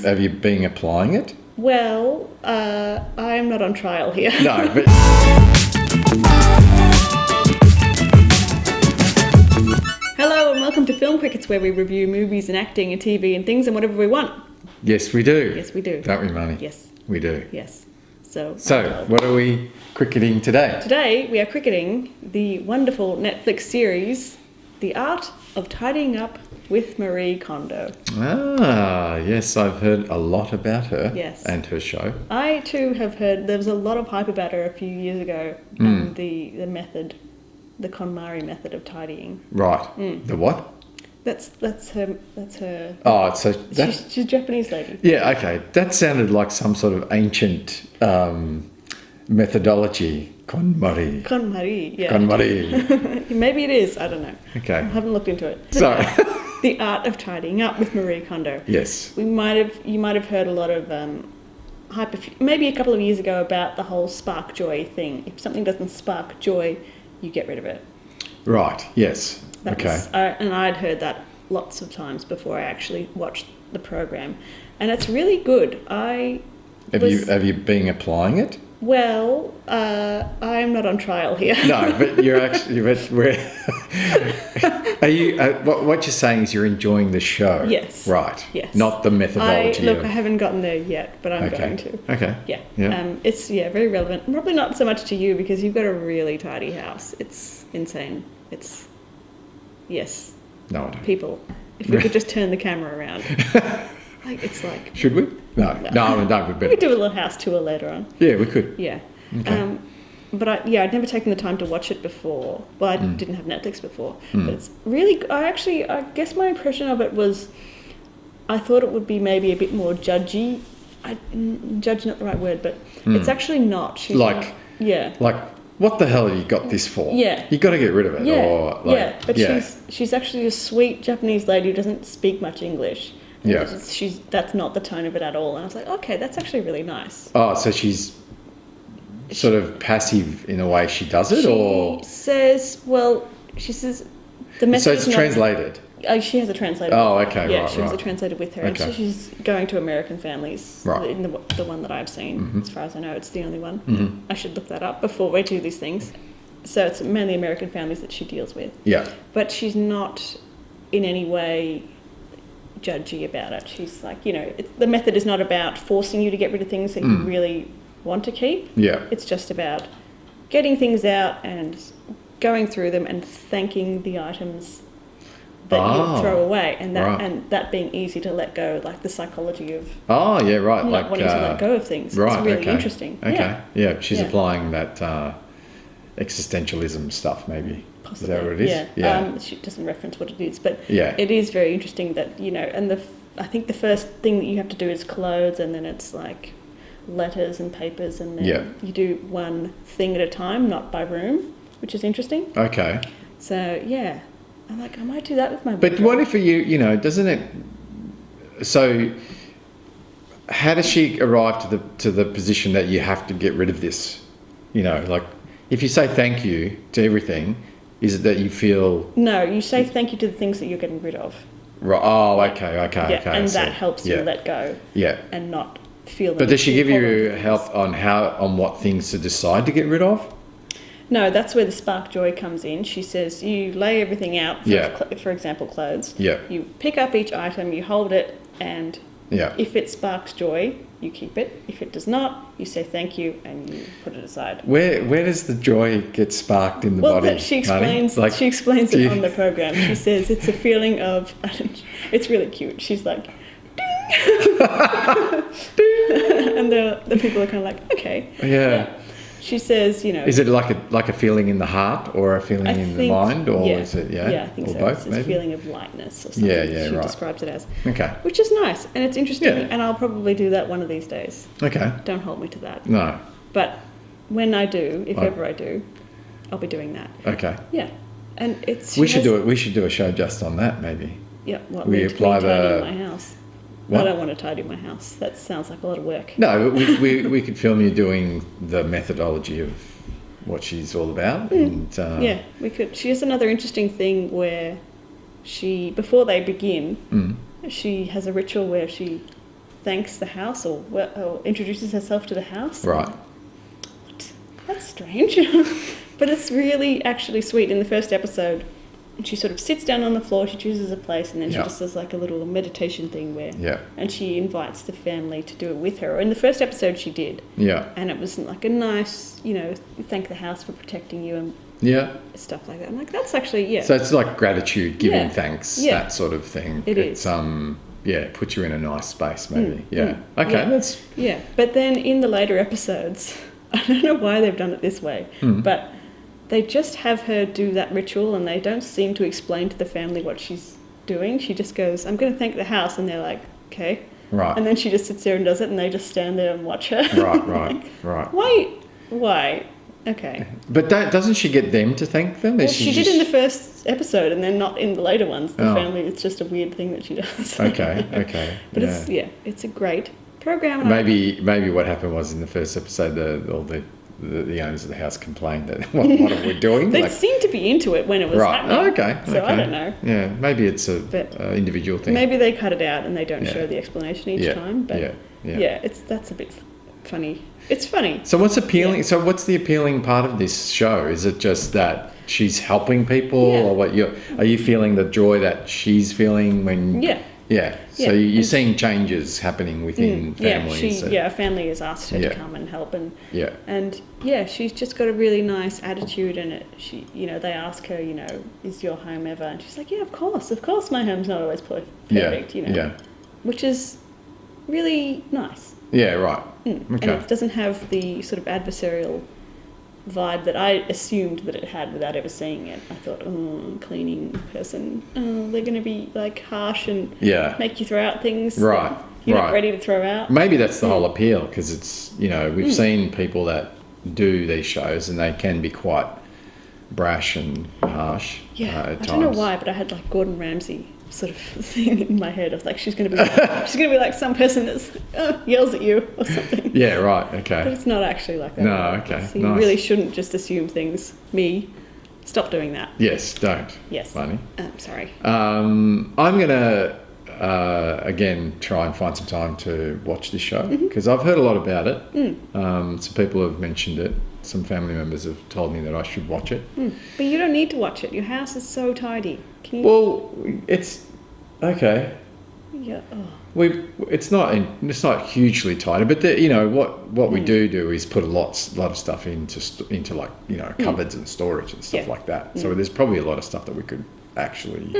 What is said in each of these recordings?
Have you been applying it? Well, I'm not on trial here. No, but... Hello and welcome to Film Crickets, where we review movies and acting and TV and things and whatever we want. Yes, we do. Yes, we do. Don't we, Marni? Yes. We do. Yes. So, what are we cricketing today? Today we are cricketing the wonderful Netflix series, The Art of Tidying Up with Marie Kondo. Ah, yes, I've heard a lot about her. Yes. And her show. I too have heard, there was a lot of hype about her a few years ago, and the method, the KonMari method of tidying. Right. The what? That's her. Oh, so that's... She's a Japanese lady. Yeah, okay. That sounded like some sort of ancient methodology. KonMari. KonMari, yeah. KonMari. Maybe it is, I don't know. Okay. I haven't looked into it. So... The Art of Tidying Up with Marie Kondo. Yes. You might have heard a lot of hype, maybe a couple of years ago, about the whole spark joy thing. If something doesn't spark joy, you get rid of it. Right, yes. And I'd heard that lots of times before I actually watched the program. And it's really good. Have you been applying it? Well, I'm not on trial here. No, but you're actually... Are you... what you're saying is you're enjoying the show? Yes. Right. Yes. Not the methodology I haven't gotten there yet, but I'm going to. Okay. Yeah. Yeah. It's very relevant. Probably not so much to you because you've got a really tidy house. It's insane. It's... Yes. No, I don't. People, if we could just turn the camera around. It's like... Should we? No, we better. We could do a little house tour later on. Yeah, we could. Yeah. Okay. But I'd never taken the time to watch it before. Well, I didn't have Netflix before. But it's really... I guess my impression of it was... I thought it would be maybe a bit more judgy. Judge, not the right word, but it's actually not. She's like... Yeah. Like, what the hell have you got this for? Yeah. You got to get rid of it. Yeah. Or like, But she's actually a sweet Japanese lady who doesn't speak much English. Yeah. That's not the tone of it at all. And I was like, okay, that's actually really nice. Oh, so she's sort of passive in the way she does it, or... She says the message... So it's translated? She has a translator. Oh, okay, yeah, right, she has a translator with her. Okay. And so she's going to American families. Right. In the one that I've seen, as far as I know, it's the only one. I should look that up before we do these things. So it's mainly American families that she deals with. Yeah. But she's not in any way judgy about it. She's like, the method is not about forcing you to get rid of things that you really want to keep. Yeah. It's just about getting things out and going through them and thanking the items that you throw away, and that being easy to let go, like the psychology of not wanting to let go of things. Right, it's really interesting. Okay. Yeah, she's applying that existentialism stuff, maybe. Possibly. Is that what it is? Yeah. She doesn't reference what it is, but it is very interesting that, and I think the first thing that you have to do is clothes, and then it's like letters and papers, and then you do one thing at a time, not by room, which is interesting. Okay. So, yeah. I'm like, I might do that with my book. But what if doesn't it... So, how does she arrive to the position that you have to get rid of this? Like, if you say thank you to everything, is it that you feel... No, you say thank you to the things that you're getting rid of. Right. Oh, okay. And that helps you let go. Yeah. And not feel... But does she give you help on what things to decide to get rid of? No, that's where the spark joy comes in. She says you lay everything out, for example, clothes. Yeah. You pick up each item, you hold it, and if it sparks joy, you keep it. If it does not, you say thank you and you put it aside. Where does the joy get sparked in the body? Well, she explains it on the program. She says it's a feeling of... It's really cute. She's like... Ding! And the people are kind of like, okay. Yeah. She says, Is it like a feeling in the heart or a feeling in the mind, or is it Yeah, I think or so. both, it's a feeling of lightness or something. Yeah, she right. describes it as. Okay. Which is nice and it's interesting, and I'll probably do that one of these days. Okay. Don't hold me to that. No. But when I do, if ever I do, I'll be doing that. Okay. Yeah, and it's. We should do a show just on that, maybe. Yeah. What we apply tidying my house. What? I don't want to tidy my house. That sounds like a lot of work. No, but we could film you doing the methodology of what she's all about. And, yeah, we could. She has another interesting thing where before they begin, she has a ritual where she thanks the house or introduces herself to the house. Right. What? That's strange. But it's really actually sweet. In the first episode, she sort of sits down on the floor, she chooses a place, and then she just does like a little meditation thing and she invites the family to do it with her. In the first episode she did. Yeah. And it was like a nice, thank the house for protecting you and stuff like that. I'm like, that's actually, So it's like gratitude, giving thanks, that sort of thing. It's puts you in a nice space maybe. That's... Yeah, but then in the later episodes, I don't know why they've done it this way, but they just have her do that ritual and they don't seem to explain to the family what she's doing. She just goes, I'm going to thank the house, and they're like, okay. Right. And then she just sits there and does it, and they just stand there and watch her. Right. Why? Okay. But doesn't she get them to thank them? Well, she did in the first episode, and then not in the later ones. The family, it's just a weird thing that she does. Okay. But it's a great program. And maybe what happened was in the first episode, all the owners of the house complained that what are we doing? They seemed to be into it when it was happening. Oh, okay. So I don't know. Yeah, maybe it's a individual thing. Maybe they cut it out and they don't show the explanation each time. But that's a bit funny. It's funny. So what's appealing? Yeah. So what's the appealing part of this show? Is it just that she's helping people, or what? Are you feeling the joy that she's feeling when? Yeah. So you're seeing changes happening within families. A family has asked her to come and help, and she's just got a really nice attitude, and they ask her, is your home ever? And she's like, yeah, of course, my home's not always perfect, which is really nice. Yeah, right. Okay. And it doesn't have the sort of adversarial vibe that I assumed that it had without ever seeing it. I thought, cleaning person, they're going to be like harsh and make you throw out things that you're not ready to throw out. Maybe that's the whole appeal, because it's, we've seen people that do these shows and they can be quite brash and harsh at times. I don't know why, but I had like Gordon Ramsay sort of thing in my head. I was like, she's going to be like some person that yells at you or something. Yeah, right. Okay. But it's not actually like that. No. Okay. So you really shouldn't just assume things. Stop doing that. Yes. Don't. Yes. Funny. Sorry. I'm gonna again try and find some time to watch this show, because I've heard a lot about it. Some people have mentioned it. Some family members have told me that I should watch it. But you don't need to watch it. Your house is so tidy. Can you... Well, it's okay. Yeah. It's not hugely tidy, but what we do is put a lot of stuff into like cupboards and storage and stuff like that. So there's probably a lot of stuff that we could actually.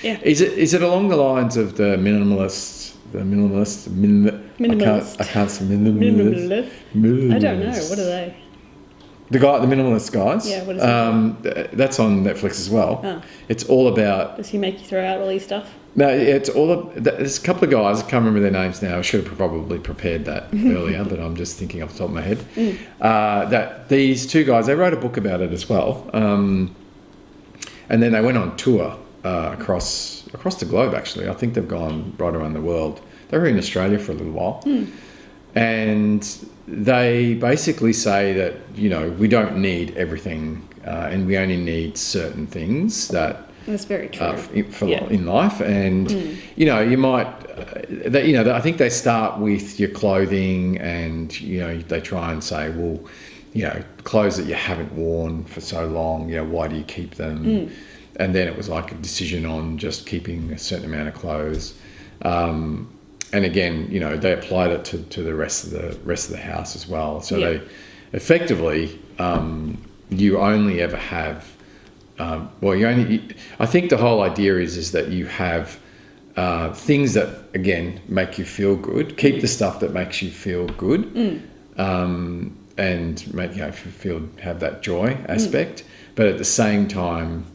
Yeah. Is it along the lines of the minimalist? Minimalist. I can't say minimalist. I don't know. What are they? The Minimalist guys. Yeah, what is it? That's on Netflix as well. Oh. It's all about... Does he make you throw out all these stuff? No, it's all... There's a couple of guys, I can't remember their names now. I should have probably prepared that earlier, but I'm just thinking off the top of my head. That these two guys, they wrote a book about it as well. And then they went on tour across the globe, actually. I think they've gone right around the world. They were in Australia for a little while. And they basically say that, we don't need everything and we only need certain things that's very true. In life. And, you might, I think they start with your clothing and, they try and say, well, clothes that you haven't worn for so long, why do you keep them? And then it was like a decision on just keeping a certain amount of clothes. And again, they applied it to the rest of the house as well. So they effectively, you only ever have, I think the whole idea is that you have things that, again, make you feel good. Keep the stuff that makes you feel good, and make have that joy aspect. But at the same time,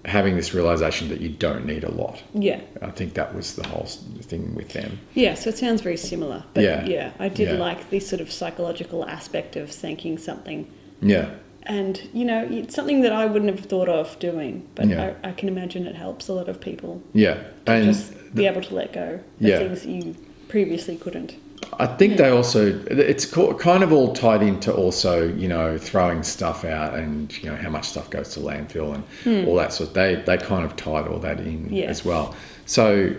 having this realisation that you don't need a lot. Yeah. I think that was the whole thing with them. Yeah, so it sounds very similar. But I did like the sort of psychological aspect of thanking something. Yeah. And, it's something that I wouldn't have thought of doing, but I can imagine it helps a lot of people. Yeah. And just be able to let go of things that you previously couldn't. I think they also, it's kind of all tied into also, throwing stuff out and, how much stuff goes to landfill and all that sort of, they kind of tied all that in as well. So,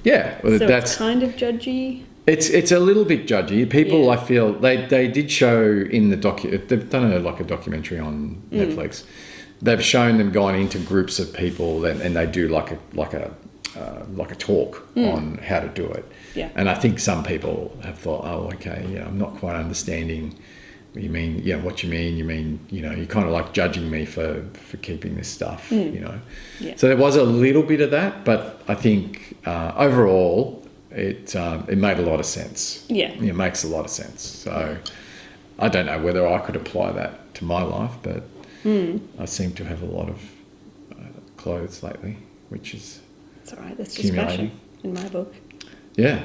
Yeah, well, So that's it's kind of judgy. it's a little bit judgy. People, Yeah. I feel, they did show in the they've done a documentary on Netflix. They've shown them going into groups of people and they do like a talk on how to do it. Yeah. And I think some people have thought, oh, okay, I'm not quite understanding what you mean. What you mean. You mean, you're kind of like judging me for keeping this stuff, Yeah. So there was a little bit of that, but I think overall it made a lot of sense. Yeah. It makes a lot of sense. So I don't know whether I could apply that to my life, but I seem to have a lot of clothes lately, which is It's all right. That's just fashion in my book. Yeah.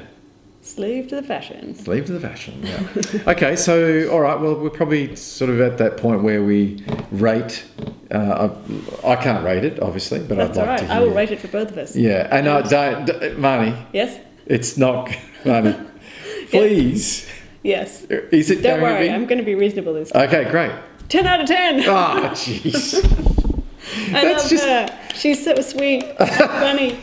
Slave to the fashion. Slave to the fashion, yeah. Okay, so, all right, well, we're probably sort of at that point where we rate. I can't rate it, obviously, but That's I'd all like right. to I hear. will rate it for both of us. Yeah, and Marni, Yes? it's not, Marni, please. Yes. Is it Don't going worry. to I'm be? going to be reasonable this time. Okay, great. 10 out of 10. Oh, jeez. I love her. She's so sweet, so funny,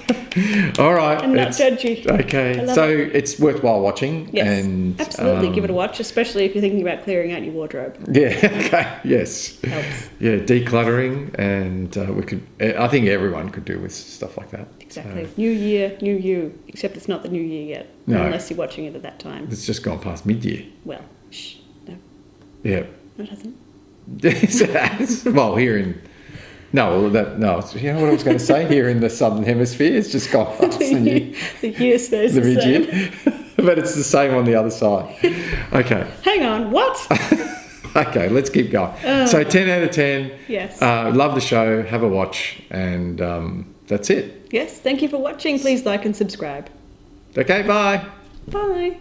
All right. and not judgy. Okay, I love so it's worthwhile watching. Yes, And, absolutely. Give it a watch, especially if you're thinking about clearing out your wardrobe. Yeah, okay, yes. Helps. Yeah, decluttering, and I think everyone could do with stuff like that. Exactly. So New year, new you. Except it's not the new year yet, No. unless you're watching it at that time. it's just gone past mid-year. Well, shh. No, Yeah. no, it hasn't. Yes, it has. Well, here in... No, you know what I was going to say? Here in the Southern Hemisphere, it's just gone past the new... The year stays the the same. mid-year. But it's the same on the other side. Okay. Hang on, what? Okay, let's keep going. So 10 out of 10. Yes. Love the show. Have a watch. And that's it. Yes, thank you for watching. Please like and subscribe. Okay, bye. Bye.